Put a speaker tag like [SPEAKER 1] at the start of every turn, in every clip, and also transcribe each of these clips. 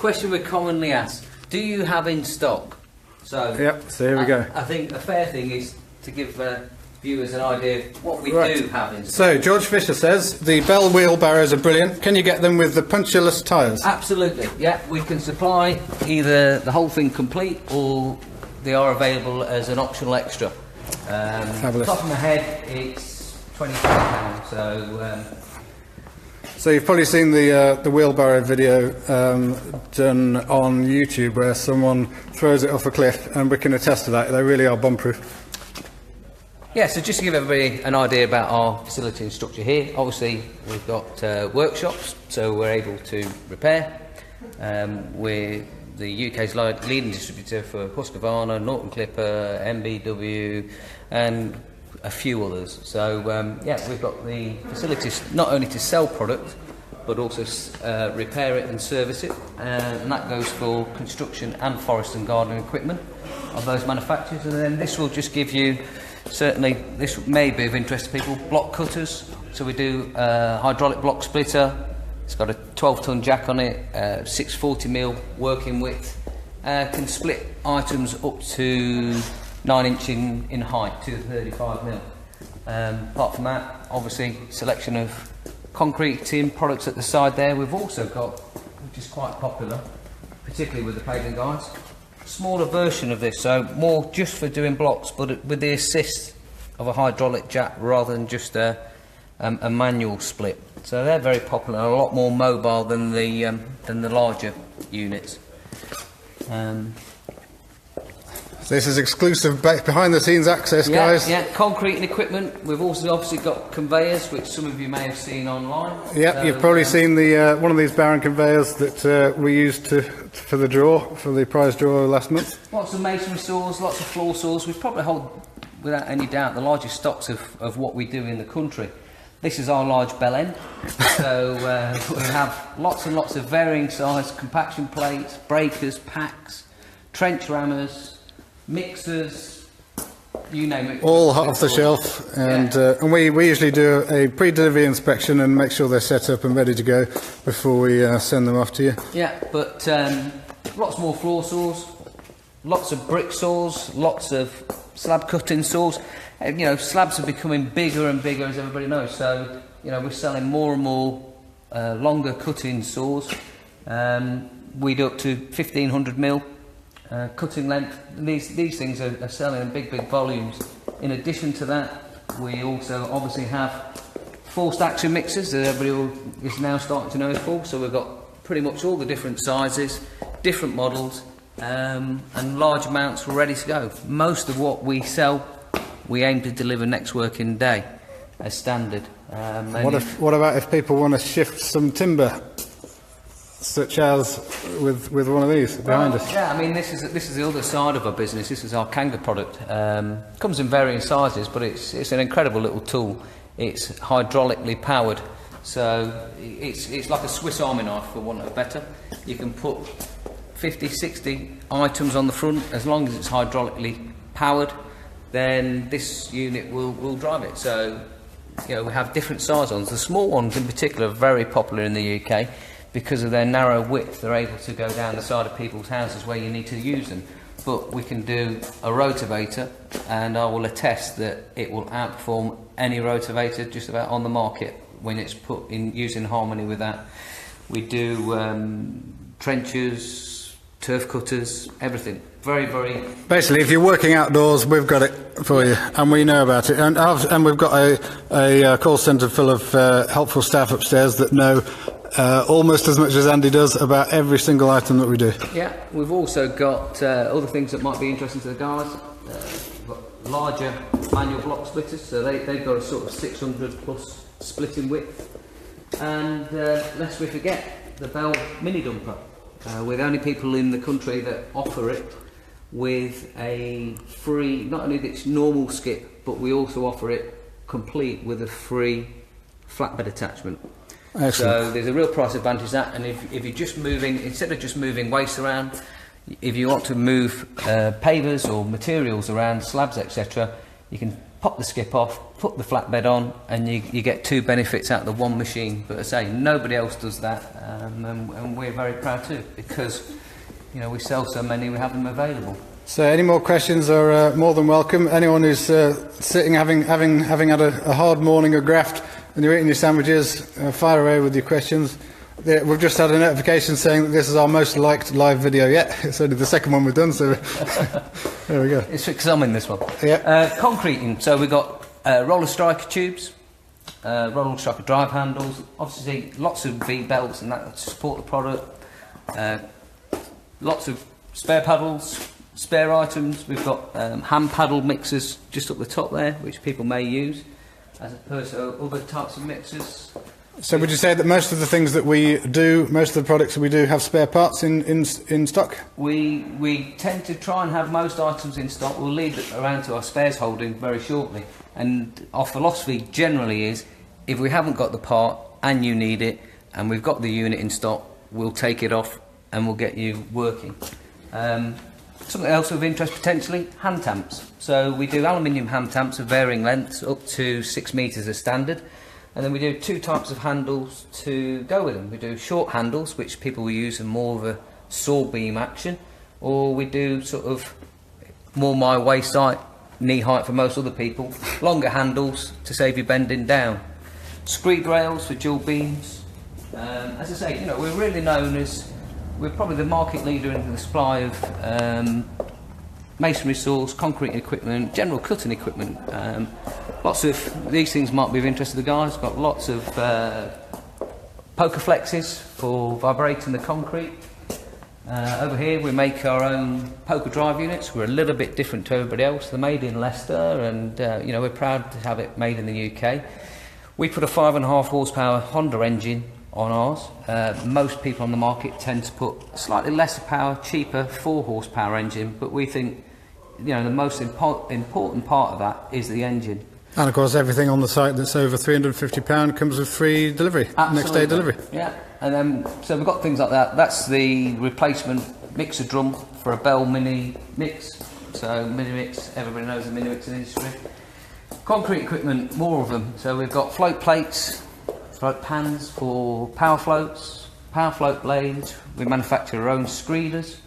[SPEAKER 1] question we're commonly asked: do you have in stock? So
[SPEAKER 2] yep. So here we go.
[SPEAKER 1] I think a fair thing is to give viewers an idea of what we do have in stock.
[SPEAKER 2] So George Fisher says the Bell wheelbarrows are brilliant. Can you get them with the punctureless tyres?
[SPEAKER 1] Absolutely. Yeah, we can supply either the whole thing complete or they are available as an optional extra.
[SPEAKER 2] Fabulous.
[SPEAKER 1] Top of my head, it's £25.
[SPEAKER 2] So you've probably seen the wheelbarrow video done on YouTube where someone throws it off a cliff, and we can attest to that. They really are bomb-proof.
[SPEAKER 1] Yeah, so just to give everybody an idea about our facility and structure here, obviously we've got workshops, so we're able to repair. We're the UK's leading distributor for Husqvarna, Norton Clipper, MBW, and a few others. So yeah, we've got the facilities not only to sell product but also repair it and service it, and that goes for construction and forest and gardening equipment of those manufacturers. And then this will just give you, certainly this may be of interest to people, block cutters. So we do hydraulic block splitter. It's got a 12-ton jack on it, 640mm working width, can split items up to 9 inch in height to 35mm. Apart from that, obviously selection of concrete tin products at the side there. We've also got, which is quite popular, particularly with the paving guys, smaller version of this, so more just for doing blocks, but with the assist of a hydraulic jack rather than just a manual split. So they're very popular, a lot more mobile than the larger units.
[SPEAKER 2] This is exclusive behind the scenes access, guys.
[SPEAKER 1] Yeah, concrete and equipment. We've also obviously got conveyors, which some of you may have seen online.
[SPEAKER 2] Yeah, so, you've probably seen the one of these Baron conveyors that we used for the draw, for the prize draw last month.
[SPEAKER 1] Lots of masonry saws, lots of floor saws. We probably hold, without any doubt, the largest stocks of what we do in the country. This is our large bell end, so we have lots and lots of varying size compaction plates, breakers, packs, trench rammers, mixers, you name it.
[SPEAKER 2] All hot off the shelf, and we usually do a pre-delivery inspection and make sure they're set up and ready to go before we send them off to you.
[SPEAKER 1] Yeah, but lots more floor saws, lots of brick saws, lots of slab cutting saws. You know, slabs are becoming bigger and bigger, as everybody knows, so you know, we're selling more and more longer cutting saws. We do up to 1500mm cutting length. These things are selling in big volumes. In addition to that, we also obviously have forced action mixers that everybody is now starting to know us for. So we've got pretty much all the different sizes, different models, and large amounts ready to go. Most of what we sell, we aim to deliver next working day as standard.
[SPEAKER 2] What about if people want to shift some timber, such as with one of these behind us?
[SPEAKER 1] Yeah, I mean, this is the other side of our business. This is our Kanga product. Comes in varying sizes, but it's an incredible little tool. It's hydraulically powered, so it's like a Swiss Army knife, for want of better. You can put 50, 60 items on the front. As long as it's hydraulically powered, then this unit will drive it. So, you know, we have different size ones. The small ones in particular are very popular in the UK because of their narrow width. They're able to go down the side of people's houses where you need to use them. But we can do a rotavator, and I will attest that it will outperform any rotavator just about on the market when it's put in using harmony with that. We do trenchers, turf cutters, everything. Very, very...
[SPEAKER 2] Basically, if you're working outdoors, we've got it for you, and we know about it. And we've got a call centre full of helpful staff upstairs that know almost as much as Andy does about every single item that we do.
[SPEAKER 1] Yeah, we've also got other things that might be interesting to the guys. We've got larger manual block splitters, so they've got a sort of 600 plus splitting width. And lest we forget, the Bell Mini Dumper. We're the only people in the country that offer it with a free, not only its normal skip, but we also offer it complete with a free flatbed attachment. Excellent. So there's a real price advantage that, and if you're just moving, instead of just moving waste around, if you want to move pavers or materials around, slabs, etc., you can pop the skip off, put the flatbed on, and you get two benefits out of the one machine. But as I say, nobody else does that, and we're very proud too, because you know we sell so many, we have them available.
[SPEAKER 2] So, any more questions are more than welcome. Anyone who's sitting, having had a hard morning of graft, and you're eating your sandwiches, fire away with your questions. We've just had a notification saying that this is our most liked live video yet. It's only the second one we've done, so there we go.
[SPEAKER 1] It's because I'm in this one.
[SPEAKER 2] Yeah.
[SPEAKER 1] Concreting. So we've got roller striker tubes, roller striker drive handles, obviously lots of V-belts and that to support the product, lots of spare paddles, spare items. We've got hand paddle mixers just up the top there, which people may use, as opposed to other types of mixers.
[SPEAKER 2] So would you say that most of the things that we do, most of the products that we do have spare parts in stock?
[SPEAKER 1] We tend to try and have most items in stock. We'll lead it around to our spares holding very shortly. And our philosophy generally is, if we haven't got the part and you need it, and we've got the unit in stock, we'll take it off and we'll get you working. Something else of interest potentially, hand tamps. So we do aluminium hand tamps of varying lengths, up to 6 metres as standard. And then we do two types of handles to go with them. We do short handles, which people will use in more of a saw beam action, or we do sort of more my waist height, knee height for most other people, longer handles to save you bending down. Screed rails for dual beams. As I say, you know, we're really known as, we're probably the market leader in the supply of masonry saws, concrete equipment, general cutting equipment. Lots of these things might be of interest to the guys. Got lots of poker flexes for vibrating the concrete. Over here we make our own poker drive units. We're a little bit different to everybody else. They're made in Leicester, and you know, we're proud to have it made in the UK. We put a 5.5 horsepower Honda engine on ours. Most people on the market tend to put a slightly lesser power, cheaper 4 horsepower engine, but we think, you know, the most important part of that is the engine.
[SPEAKER 2] And of course, everything on the site that's over £350 comes with free delivery,
[SPEAKER 1] Absolutely.
[SPEAKER 2] Next day delivery.
[SPEAKER 1] Yeah, and then so we've got things like that. That's the replacement mixer drum for a Bell Mini Mix. So Mini Mix, everybody knows the Mini Mix industry. Concrete equipment, more of them. So we've got float plates, float pans for power floats, power float blades. We manufacture our own screeders.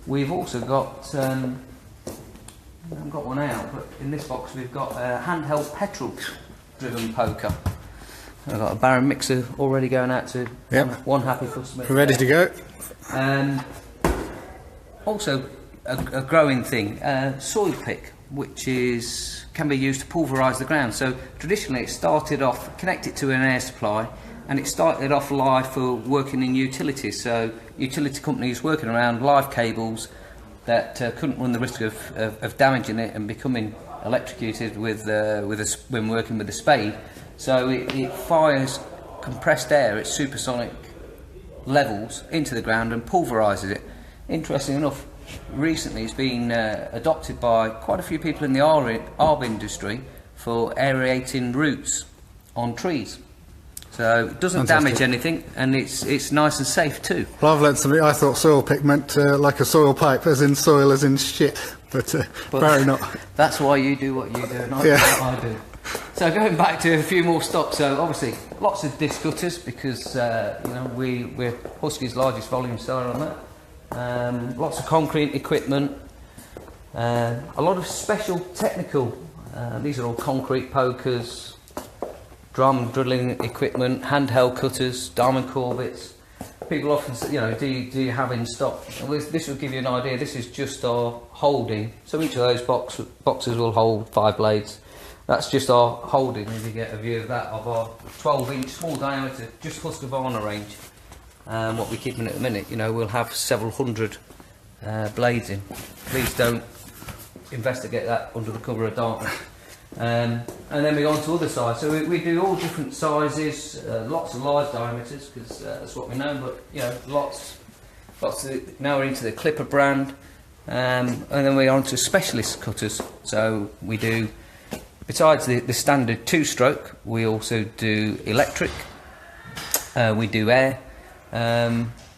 [SPEAKER 1] We've also got, I haven't got one out, but in this box we've got a handheld petrol-driven poker. I've got a Baron mixer already going out to one happy customer.
[SPEAKER 2] Ready to go.
[SPEAKER 1] Also, a growing thing, soil pick, which can be used to pulverise the ground. So traditionally it started off connected to an air supply, and it started off live for working in utilities. So utility companies working around live cables that couldn't run the risk of damaging it and becoming electrocuted when working with a spade. So it fires compressed air at supersonic levels into the ground and pulverises it. Interesting enough, recently it's been adopted by quite a few people in the ARB industry for aerating roots on trees. So it doesn't damage anything, and it's nice and safe too.
[SPEAKER 2] Well, I've learned something. I thought soil pick meant like a soil pipe, as in soil as in shit, but apparently not.
[SPEAKER 1] That's why you do what you do, and I do what I do. So going back to a few more stocks, so obviously lots of disc cutters, because you know, we're Husky's largest volume seller on that. Lots of concrete equipment, a lot of special technical, these are all concrete pokers, drum drilling equipment, handheld cutters, diamond corbets. People often say, you know, do you have in stock? Well, this will give you an idea. This is just our holding. So each of those boxes will hold 5 blades. That's just our holding. If you get a view of that, of our 12-inch small diameter, just Husqvarna range. What we're keeping at the minute, you know, we'll have several hundred blades in. Please don't investigate that under the cover of darkness. And then we go on to other sides. So we do all different sizes, lots of large diameters, because that's what we know. But you know, lots of now we're into the Clipper brand, and then we're on to specialist cutters. So we do, besides the standard 2-stroke, we also do electric. We do air.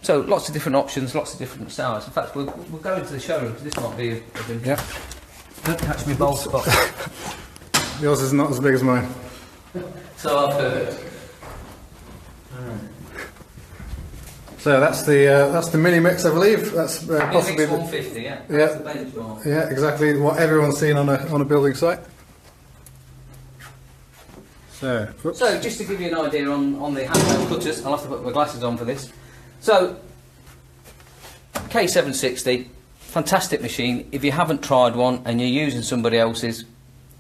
[SPEAKER 1] So lots of different options, lots of different styles. In fact, we'll go into the showroom, because this might be of interest. Don't catch me bowl spot.
[SPEAKER 2] Yours is not as big as mine.
[SPEAKER 1] So I've heard.
[SPEAKER 2] So that's the mini mix, I believe. That's possibly
[SPEAKER 1] Mix 150, yeah.
[SPEAKER 2] Yeah.
[SPEAKER 1] That's the benchmark.
[SPEAKER 2] yeah, exactly what everyone's seen on a building site. So, whoops.
[SPEAKER 1] So just to give you an idea on the handheld cutters, I'll have to put my glasses on for this. So K760, fantastic machine. If you haven't tried one and you're using somebody else's,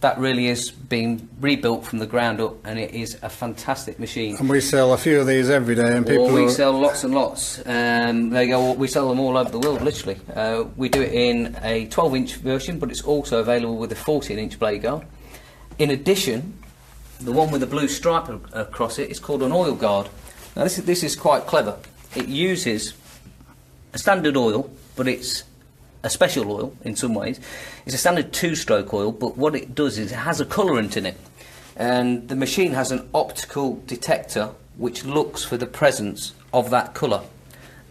[SPEAKER 1] that really is being rebuilt from the ground up, and it is a fantastic machine.
[SPEAKER 2] And we sell a few of these every day, and people.
[SPEAKER 1] We sell lots and lots. We sell them all over the world, literally. We do it in a 12-inch version, but it's also available with a 14-inch blade guard. In addition, the one with the blue stripe across it is called an oil guard. Now this is quite clever. It uses a standard oil, but it's a special oil in some ways. It's a standard 2-stroke oil, but what it does is it has a colourant in it, and the machine has an optical detector which looks for the presence of that colour,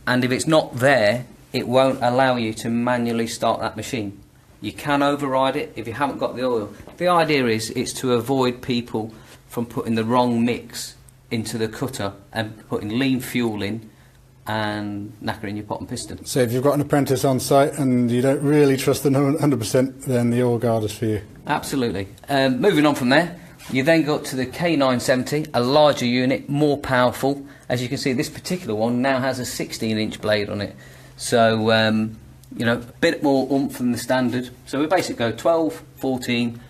[SPEAKER 1] and if it's not there, it won't allow you to manually start that machine. You can override it if you haven't got the oil. The idea is it's to avoid people from putting the wrong mix into the cutter and putting lean fuel in and knackering your pot and piston.
[SPEAKER 2] So if you've got an apprentice on site and you don't really trust them 100%, then the oil guard is for you.
[SPEAKER 1] Absolutely. Moving on from there, you then got to the K970, a larger unit, more powerful. As you can see, this particular one now has a 16-inch blade on it. So, you know, a bit more oomph than the standard. So we basically go 12, 14,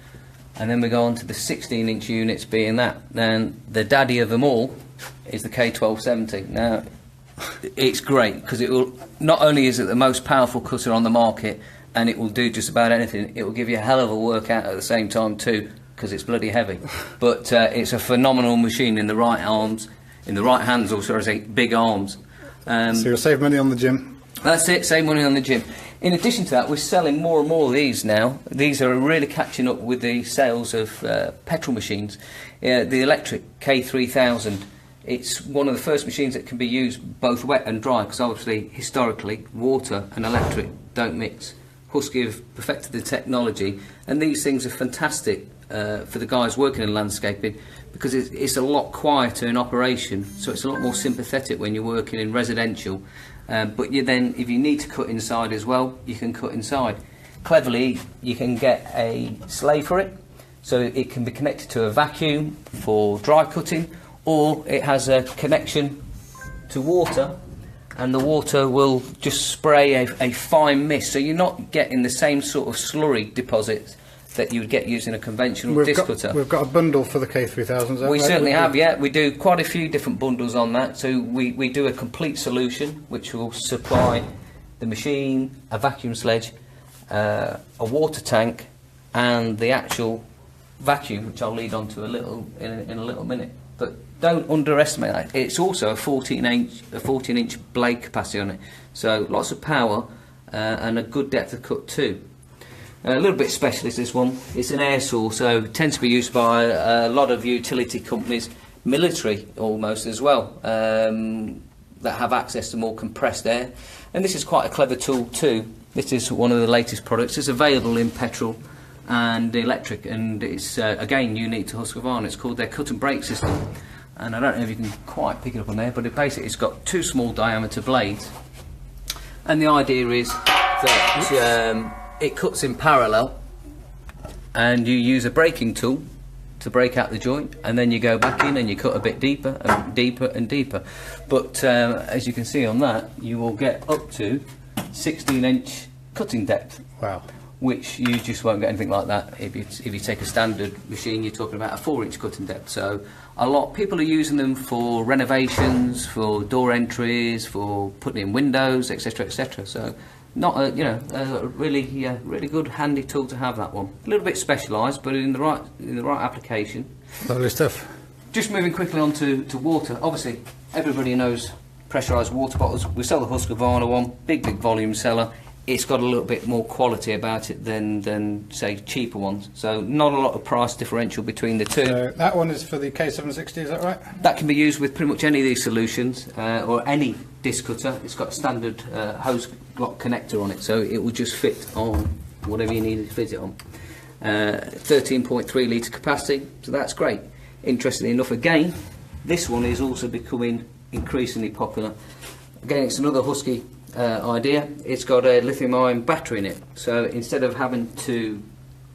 [SPEAKER 1] and then we go on to the 16-inch units being that. Then the daddy of them all is the K1270. Now, it's great because it will, not only is it the most powerful cutter on the market, and it will do just about anything, it will give you a hell of a workout at the same time too, because it's bloody heavy. But it's a phenomenal machine in the right arms, in the right hands, or should I say big arms.
[SPEAKER 2] So you'll save money on the gym.
[SPEAKER 1] That's it, save money on the gym. In addition to that, we're selling more and more of these now. These are really catching up with the sales of petrol machines. The electric K3000, it's one of the first machines that can be used both wet and dry, because obviously, historically, water and electric don't mix. Husky have perfected the technology, and these things are fantastic for the guys working in landscaping, because it's a lot quieter in operation, so it's a lot more sympathetic when you're working in residential. But if you need to cut inside as well, you can cut inside. Cleverly, you can get a slave for it, so it can be connected to a vacuum for dry cutting, or it has a connection to water, and the water will just spray a fine mist, so you're not getting the same sort of slurry deposits that you would get using a conventional disc cutter.
[SPEAKER 2] We've got a bundle for the K3000s.
[SPEAKER 1] We certainly have, yeah. We do quite a few different bundles on that. So we do a complete solution, which will supply the machine, a vacuum sledge, a water tank, and the actual vacuum, which I'll lead on to in a little minute. But don't underestimate that. It's also a 14-inch blade capacity on it. So lots of power and a good depth of cut too. A little bit specialist, this one. It's an air saw, so it tends to be used by a lot of utility companies, military almost as well, that have access to more compressed air. And this is quite a clever tool too. This is one of the latest products. It's available in petrol and electric, and it's again unique to Husqvarna. It's called their cut and break system, and I don't know if you can quite pick it up on there, but it's got two small diameter blades, and the idea is that it cuts in parallel, and you use a breaking tool to break out the joint, and then you go back in and you cut a bit deeper and deeper and deeper. But as you can see on that, you will get up to 16-inch cutting depth.
[SPEAKER 2] Wow.
[SPEAKER 1] Which you just won't get anything like that if you take a standard machine. You're talking about a 4-inch cutting depth. So a lot of people are using them for renovations, for door entries, for putting in windows, etc., etc. So not a really good handy tool to have, that one. A little bit specialised, but in the right application.
[SPEAKER 2] Lovely stuff.
[SPEAKER 1] Just moving quickly on to water. Obviously, everybody knows pressurised water bottles. We sell the Husqvarna one, big volume seller. It's got a little bit more quality about it than say cheaper ones. So not a lot of price differential between the two.
[SPEAKER 2] So that one is for the K760, is that right?
[SPEAKER 1] That can be used with pretty much any of these solutions or any disc cutter. It's got a standard hose lock connector on it, so it will just fit on whatever you need to fit it on. 13.3 litre capacity, so that's great. Interestingly enough, again, this one is also becoming increasingly popular. Again, it's another Husky idea. It's got a lithium-ion battery in it, so instead of having to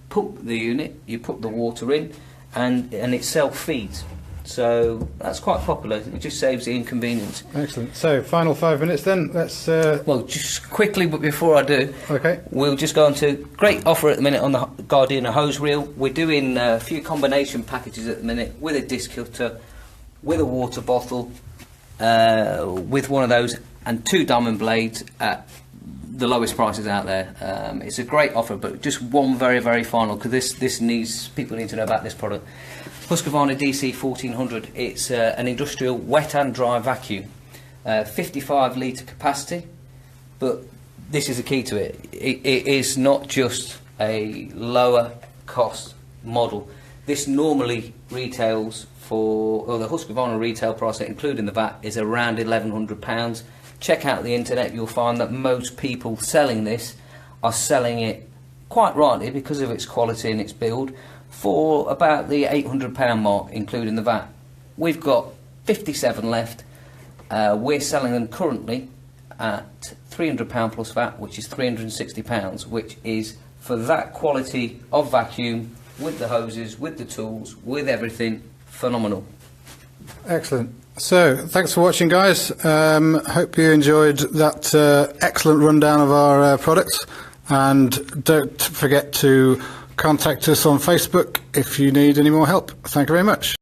[SPEAKER 1] pump the unit, you put the water in, and it self-feeds. So that's quite popular. It just saves the inconvenience.
[SPEAKER 2] Excellent. So, final 5 minutes then. Let's.
[SPEAKER 1] Well, just quickly, but before I do,
[SPEAKER 2] Okay.
[SPEAKER 1] we'll just go on to great offer at the minute on the Gardena hose reel. We're doing a few combination packages at the minute with a disc cutter, with a water bottle, with one of those, and 2 diamond blades at the lowest prices out there. It's a great offer, but just one very, very final, because people need to know about this product. Husqvarna DC 1400. It's an industrial wet and dry vacuum, 55 litre capacity, but this is the key to it. It is not just a lower cost model. This normally retails for, or the Husqvarna retail price, including the VAT, is around £1,100. Check out the internet, you'll find that most people selling this are selling it, quite rightly because of its quality and its build, for about the £800 mark, including the VAT. We've got 57 left. We're selling them currently at £300 plus VAT, which is £360, which is, for that quality of vacuum, with the hoses, with the tools, with everything, phenomenal.
[SPEAKER 2] Excellent. So, thanks for watching, guys. Hope you enjoyed that excellent rundown of our products. And don't forget to contact us on Facebook if you need any more help. Thank you very much.